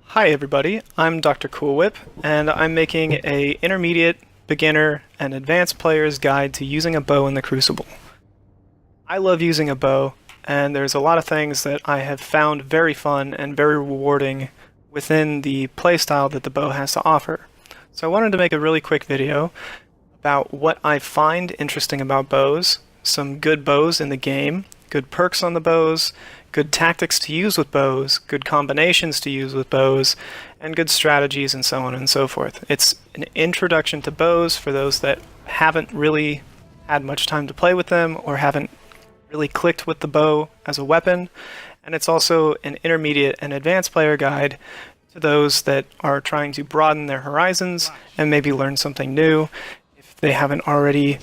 Hi everybody, I'm Dr. Cool Whip, and I'm making a intermediate, beginner, and advanced player's guide to using a bow in the Crucible. I love using a bow, and there's a lot of things that I have found very fun and very rewarding within the playstyle that the bow has to offer. So I wanted to make a really quick video about what I find interesting about bows, some good bows in the game, good perks on the bows, good tactics to use with bows, good combinations to use with bows, and good strategies and so on and so forth. It's an introduction to bows for those that haven't really had much time to play with them or haven't really clicked with the bow as a weapon, and it's also an intermediate and advanced player guide to those that are trying to broaden their horizons and maybe learn something new if they haven't already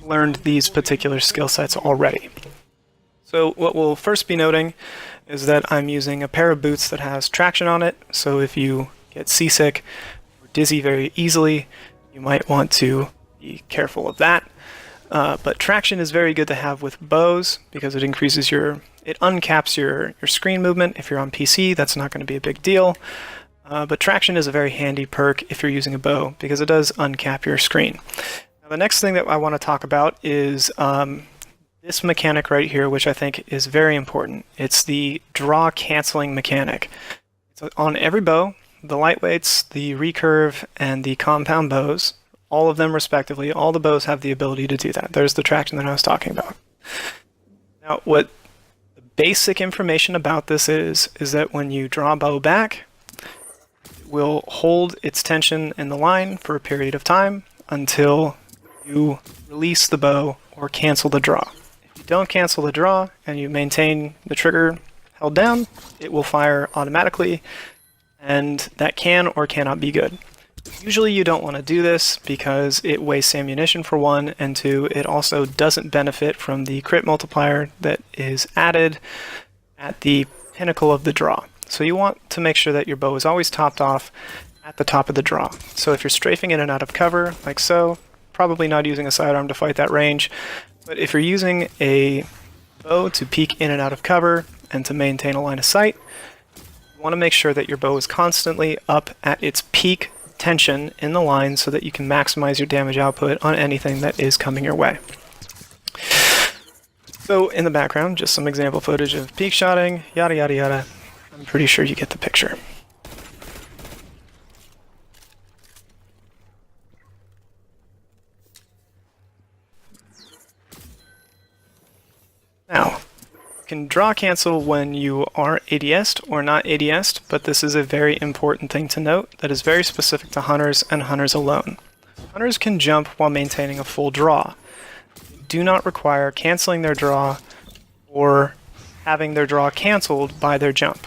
learned these particular skill sets already. So what we'll first be noting is that I'm using a pair of boots that has traction on it, so if you get seasick or dizzy very easily, you might want to be careful of that. But traction is very good to have with bows because it uncaps your screen movement. If you're on PC, that's not going to be a big deal. But traction is a very handy perk if you're using a bow because it does uncap your screen. Now, the next thing that I want to talk about is this mechanic right here, which I think is very important. It's the draw canceling mechanic. It's on every bow, the lightweights, the recurve, and the compound bows, all of them respectively. All the bows have the ability to do that. There's the traction that I was talking about. Now, what the basic information about this is that when you draw a bow back, it will hold its tension in the line for a period of time until you release the bow or cancel the draw. If you don't cancel the draw and you maintain the trigger held down, it will fire automatically, and that can or cannot be good. Usually you don't want to do this because it wastes ammunition for one, and two, it also doesn't benefit from the crit multiplier that is added at the pinnacle of the draw. So you want to make sure that your bow is always topped off at the top of the draw. So if you're strafing in and out of cover, like so, probably not using a sidearm to fight that range, but if you're using a bow to peek in and out of cover and to maintain a line of sight, you want to make sure that your bow is constantly up at its peak tension in the line so that you can maximize your damage output on anything that is coming your way. So in the background, just some example footage of peak shotting, yada yada yada. I'm pretty sure you get the picture. Now, you can draw cancel when you are ADS'd or not ADS'd, but this is a very important thing to note that is very specific to hunters and hunters alone. Hunters can jump while maintaining a full draw. They do not require canceling their draw or having their draw canceled by their jump.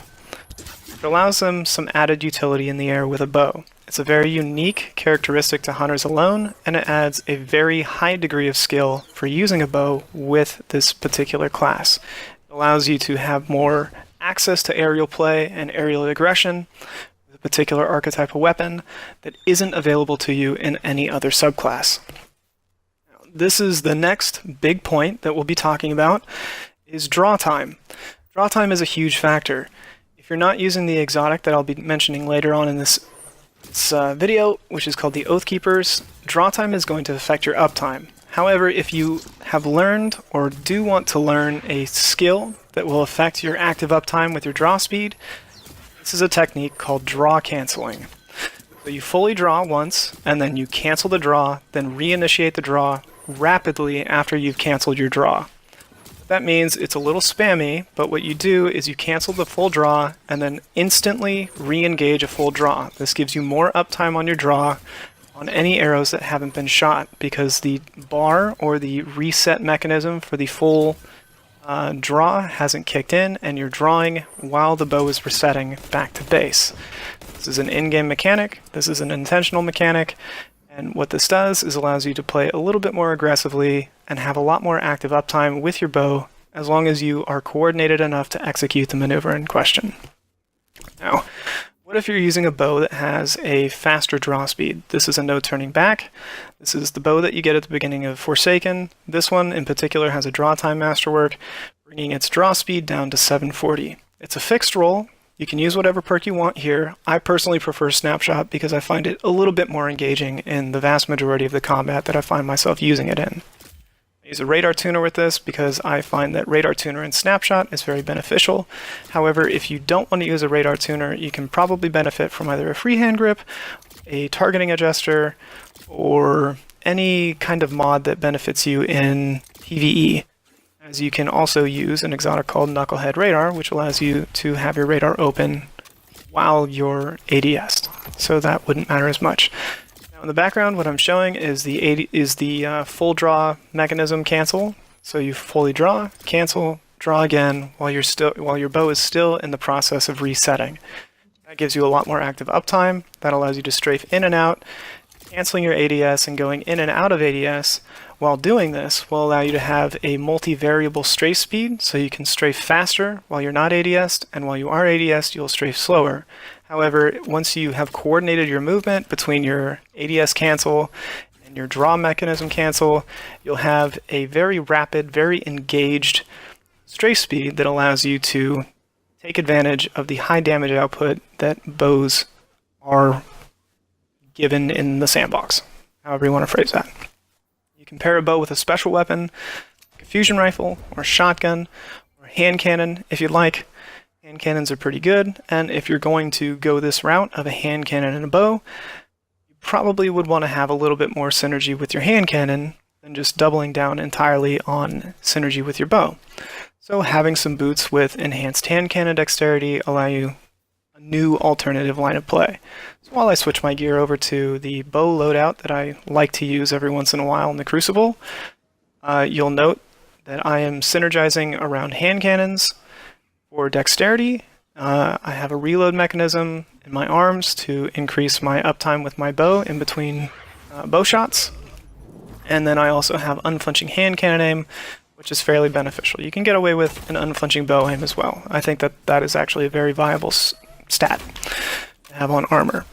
It allows them some added utility in the air with a bow. It's a very unique characteristic to hunters alone, and it adds a very high degree of skill for using a bow with this particular class. It allows you to have more access to aerial play and aerial aggression with a particular archetype of weapon that isn't available to you in any other subclass. Now, this is the next big point that we'll be talking about, is draw time. Draw time is a huge factor. If you're not using the exotic that I'll be mentioning later on in this video, which is called the Oathkeepers, draw time is going to affect your uptime. However, if you have learned or do want to learn a skill that will affect your active uptime with your draw speed, this is a technique called draw canceling. So you fully draw once, and then you cancel the draw, then reinitiate the draw rapidly after you've canceled your draw. That means it's a little spammy, but what you do is you cancel the full draw and then instantly re-engage a full draw. This gives you more uptime on your draw on any arrows that haven't been shot because the bar or the reset mechanism for the full draw hasn't kicked in and you're drawing while the bow is resetting back to base. This is an in-game mechanic, this is an intentional mechanic, and what this does is allows you to play a little bit more aggressively and have a lot more active uptime with your bow as long as you are coordinated enough to execute the maneuver in question. Now, what if you're using a bow that has a faster draw speed? This is a no turning back. This is the bow that you get at the beginning of Forsaken. This one in particular has a draw time masterwork, bringing its draw speed down to 740. It's a fixed roll, You can use whatever perk you want here. I personally prefer Snapshot because I find it a little bit more engaging in the vast majority of the combat that I find myself using it in. I use a Radar Tuner with this because I find that Radar Tuner and Snapshot is very beneficial. However, if you don't want to use a Radar Tuner, you can probably benefit from either a freehand grip, a targeting adjuster, or any kind of mod that benefits you in PvE. As you can also use an exotic called Knucklehead Radar, which allows you to have your radar open while you're ADS, so that wouldn't matter as much. Now in the background, what I'm showing is the full draw mechanism cancel. So you fully draw, cancel, draw again while your bow is still in the process of resetting. That gives you a lot more active uptime. That allows you to strafe in and out, canceling your ADS and going in and out of ADS. While doing this will allow you to have a multi-variable strafe speed, so you can strafe faster while you're not ADS'd, and while you are ADS'd, you'll strafe slower. However, once you have coordinated your movement between your ADS cancel and your draw mechanism cancel, you'll have a very rapid, very engaged strafe speed that allows you to take advantage of the high damage output that bows are given in the sandbox, however you want to phrase that. You can pair a bow with a special weapon, like a fusion rifle, or a shotgun, or a hand cannon if you'd like. Hand cannons are pretty good, and if you're going to go this route of a hand cannon and a bow, you probably would want to have a little bit more synergy with your hand cannon than just doubling down entirely on synergy with your bow. So having some boots with enhanced hand cannon dexterity allow you a new alternative line of play. So while I switch my gear over to the bow loadout that I like to use every once in a while in the Crucible, you'll note that I am synergizing around hand cannons for dexterity. I have a reload mechanism in my arms to increase my uptime with my bow in between bow shots. And then I also have unflinching hand cannon aim, which is fairly beneficial. You can get away with an unflinching bow aim as well. I think that that is actually a very viable stat to have on armor.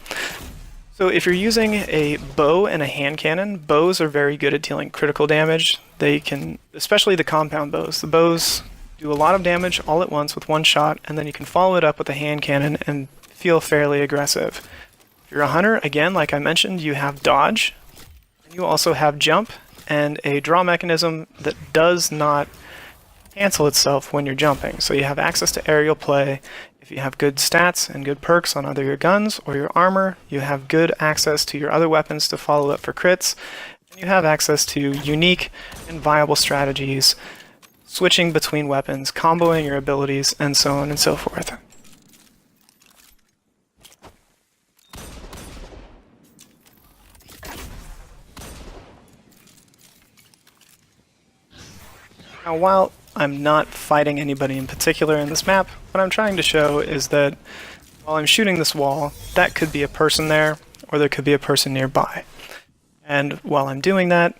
So if you're using a bow and a hand cannon, bows are very good at dealing critical damage. They can, especially the compound bows. The bows do a lot of damage all at once with one shot, and then you can follow it up with a hand cannon and feel fairly aggressive. If you're a hunter, again, like I mentioned, you have dodge. You also have jump and a draw mechanism that does not cancel itself when you're jumping. So you have access to aerial play. If you have good stats and good perks on either your guns or your armor, you have good access to your other weapons to follow up for crits. And you have access to unique and viable strategies, switching between weapons, comboing your abilities, and so on and so forth. Now, while I'm not fighting anybody in particular in this map, what I'm trying to show is that while I'm shooting this wall, that could be a person there, or there could be a person nearby. And while I'm doing that,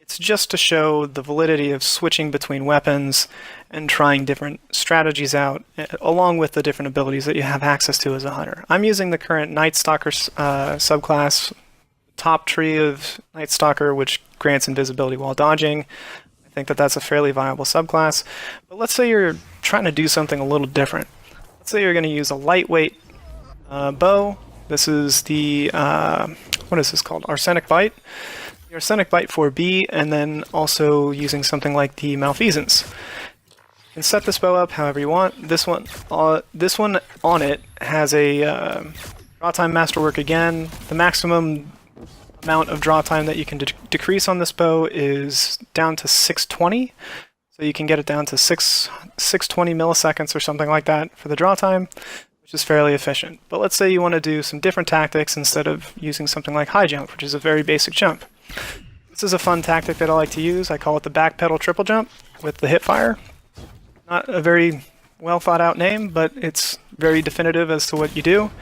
it's just to show the validity of switching between weapons and trying different strategies out, along with the different abilities that you have access to as a hunter. I'm using the current Night Stalker subclass, top tree of Night Stalker, which grants invisibility while dodging. I think that that's a fairly viable subclass. But let's say you're trying to do something a little different. Let's say you're going to use a lightweight bow. This is the, what is this called? Arsenic Bite. The Arsenic Bite 4B, and then also using something like the Malfeasance. You can set this bow up however you want. This one on it has a draw time masterwork again. The maximum amount of draw time that you can decrease on this bow is down to 620. So you can get it down to 620 milliseconds or something like that for the draw time, which is fairly efficient. But let's say you want to do some different tactics instead of using something like high jump, which is a very basic jump. This is a fun tactic that I like to use. I call it the back pedal triple jump with the hip fire. Not a very well thought out name, but it's very definitive as to what you do.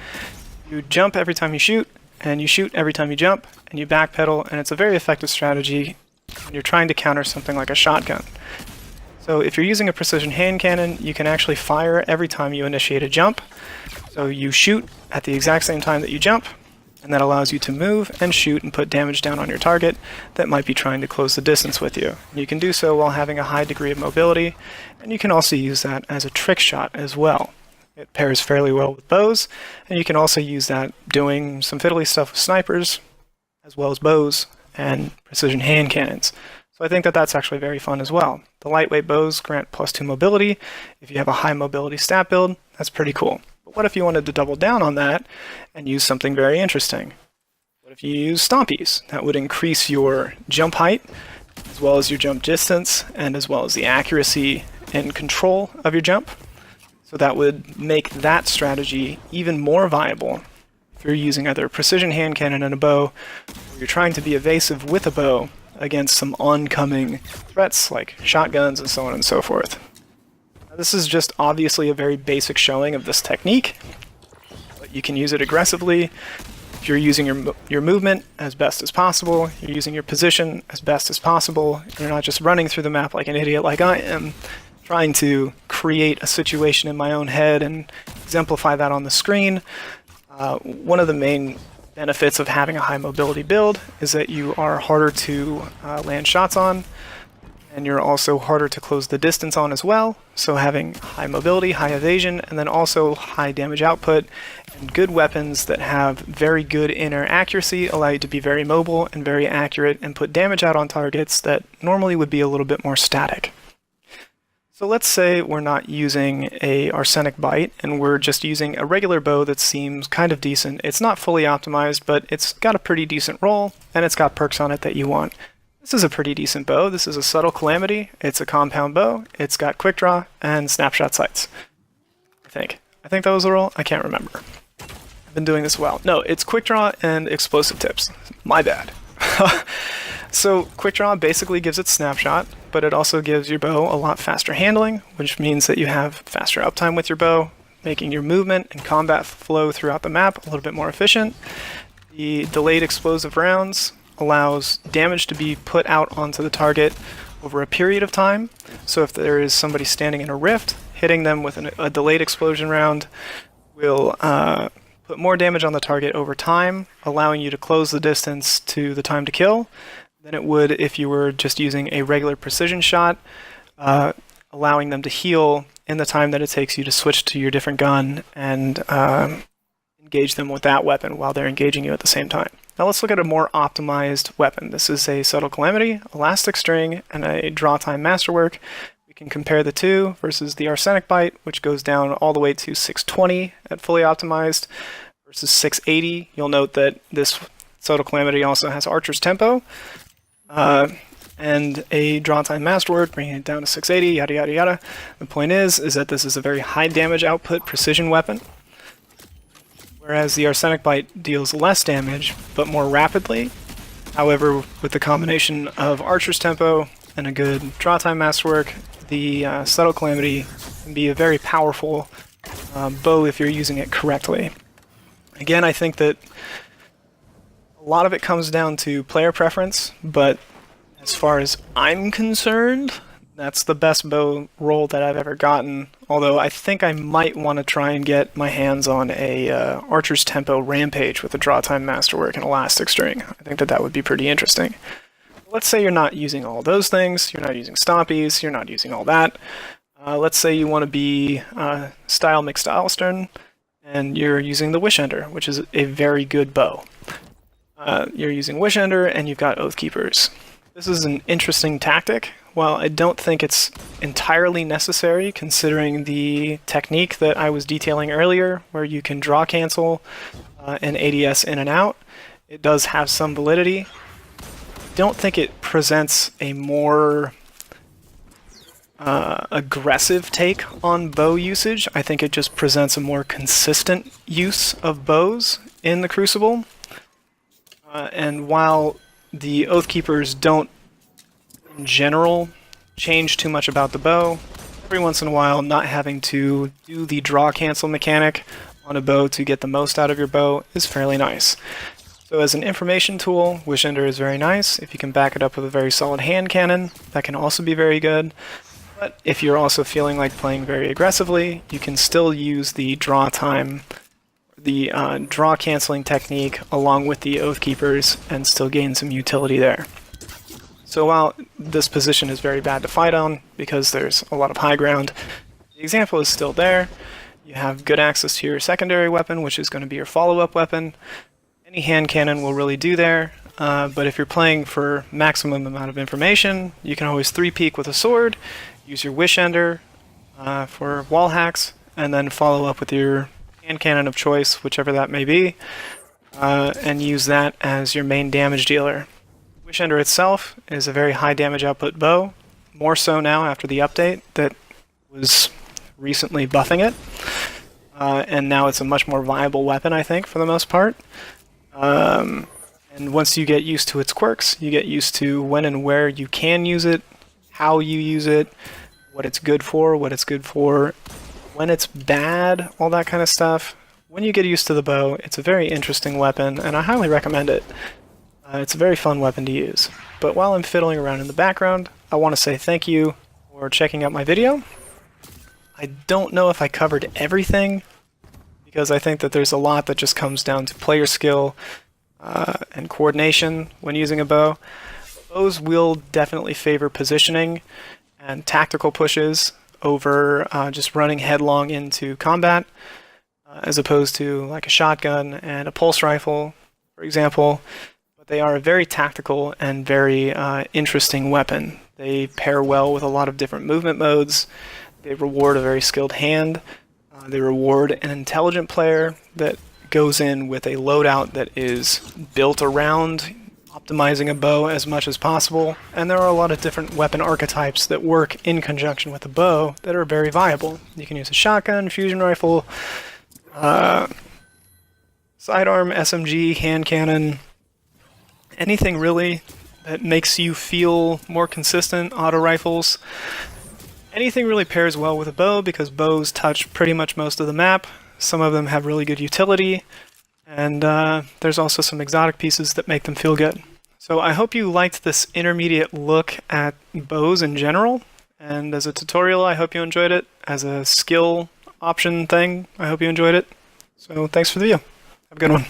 You jump every time you shoot, and you shoot every time you jump, and you backpedal, and it's a very effective strategy when you're trying to counter something like a shotgun. So if you're using a precision hand cannon, you can actually fire every time you initiate a jump. So you shoot at the exact same time that you jump, and that allows you to move and shoot and put damage down on your target that might be trying to close the distance with you. And you can do so while having a high degree of mobility, and you can also use that as a trick shot as well. It pairs fairly well with bows, and you can also use that doing some fiddly stuff with snipers, as well as bows and precision hand cannons. So I think that that's actually very fun as well. The lightweight bows grant +2 mobility. If you have a high mobility stat build, that's pretty cool. But what if you wanted to double down on that and use something very interesting? What if you use stompies? That would increase your jump height, as well as your jump distance, and as well as the accuracy and control of your jump. So that would make that strategy even more viable if you're using either a precision hand cannon and a bow, or you're trying to be evasive with a bow against some oncoming threats like shotguns and so on and so forth. Now, this is just obviously a very basic showing of this technique, but you can use it aggressively. If you're using your movement as best as possible, you're using your position as best as possible, you're not just running through the map like an idiot like I am, trying to create a situation in my own head and exemplify that on the screen. One of the main benefits of having a high mobility build is that you are harder to land shots on, and you're also harder to close the distance on as well. So having high mobility, high evasion, and then also high damage output, and good weapons that have very good inner accuracy allow you to be very mobile and very accurate and put damage out on targets that normally would be a little bit more static. So let's say we're not using a Arsenic Bite and we're just using a regular bow that seems kind of decent. It's not fully optimized, but it's got a pretty decent roll and it's got perks on it that you want. This is a pretty decent bow. This is a Subtle Calamity. It's a compound bow. It's got quick draw and snapshot sights. I think that was the roll. I can't remember. I've been doing this a while. No, it's quick draw and explosive tips. My bad. So quick draw basically gives it snapshot, but it also gives your bow a lot faster handling, which means that you have faster uptime with your bow, making your movement and combat flow throughout the map a little bit more efficient. The delayed explosive rounds allows damage to be put out onto the target over a period of time. So if there is somebody standing in a rift, hitting them with a delayed explosion round will put more damage on the target over time, allowing you to close the distance to the time to kill than it would if you were just using a regular precision shot, allowing them to heal in the time that it takes you to switch to your different gun and engage them with that weapon while they're engaging you at the same time. Now let's look at a more optimized weapon. This is a Subtle Calamity, Elastic String, and a Draw Time Masterwork. We can compare the two versus the Arsenic Bite, which goes down all the way to 620 at fully optimized, versus 680. You'll note that this Subtle Calamity also has Archer's Tempo, and a Draw Time Masterwork, bringing it down to 680, yada yada yada. The point is that this is a very high damage output precision weapon, whereas the Arsenic Bite deals less damage, but more rapidly. However, with the combination of Archer's Tempo and a good Draw Time Masterwork, the Subtle Calamity can be a very powerful bow if you're using it correctly. Again, I think that a lot of it comes down to player preference, but as far as I'm concerned, that's the best bow roll that I've ever gotten. Although I think I might want to try and get my hands on a Archer's Tempo Rampage with a Draw Time Masterwork and Elastic String. I think that would be pretty interesting. Let's say you're not using all those things, you're not using stompies, you're not using all that. Let's say you want to be Style McStylestern, and you're using the Wishender, which is a very good bow. You're using Wishender, and you've got Oathkeepers. This is an interesting tactic. While I don't think it's entirely necessary, considering the technique that I was detailing earlier, where you can draw cancel and ADS in and out, it does have some validity. I don't think it presents a more aggressive take on bow usage. I think it just presents a more consistent use of bows in the Crucible. And while the Oathkeepers don't, in general, change too much about the bow, every once in a while not having to do the draw cancel mechanic on a bow to get the most out of your bow is fairly nice. So as an information tool, Wishender is very nice. If you can back it up with a very solid hand cannon, that can also be very good. But if you're also feeling like playing very aggressively, you can still use the draw time, the draw canceling technique along with the Oathkeepers and still gain some utility there. So while this position is very bad to fight on because there's a lot of high ground, the example is still there. You have good access to your secondary weapon, which is going to be your follow-up weapon. Any hand cannon will really do there, but if you're playing for maximum amount of information, you can always 3-peek with a sword, use your Wish Ender for wall hacks, and then follow up with your hand cannon of choice, whichever that may be, and use that as your main damage dealer. Wish Ender itself is a very high damage output bow, more so now after the update that was recently buffing it, and now it's a much more viable weapon, I think, for the most part. And once you get used to its quirks, you get used to when and where you can use it, how you use it, what it's good for, when it's bad, all that kind of stuff. When you get used to the bow, it's a very interesting weapon, and I highly recommend it. It's a very fun weapon to use. But while I'm fiddling around in the background, I want to say thank you for checking out my video. I don't know if I covered everything, because I think that there's a lot that just comes down to player skill and coordination when using a bow. Bows will definitely favor positioning and tactical pushes over just running headlong into combat, as opposed to like a shotgun and a pulse rifle, for example. But they are a very tactical and very interesting weapon. They pair well with a lot of different movement modes. They reward a very skilled hand. They reward an intelligent player that goes in with a loadout that is built around optimizing a bow as much as possible. And there are a lot of different weapon archetypes that work in conjunction with a bow that are very viable. You can use a shotgun, fusion rifle, sidearm, SMG, hand cannon, anything really that makes you feel more consistent, auto rifles. Anything really pairs well with a bow because bows touch pretty much most of the map. Some of them have really good utility, and there's also some exotic pieces that make them feel good. So I hope you liked this intermediate look at bows in general, and as a tutorial I hope you enjoyed it. As a skill option thing, I hope you enjoyed it. So thanks for the video. Have a good one.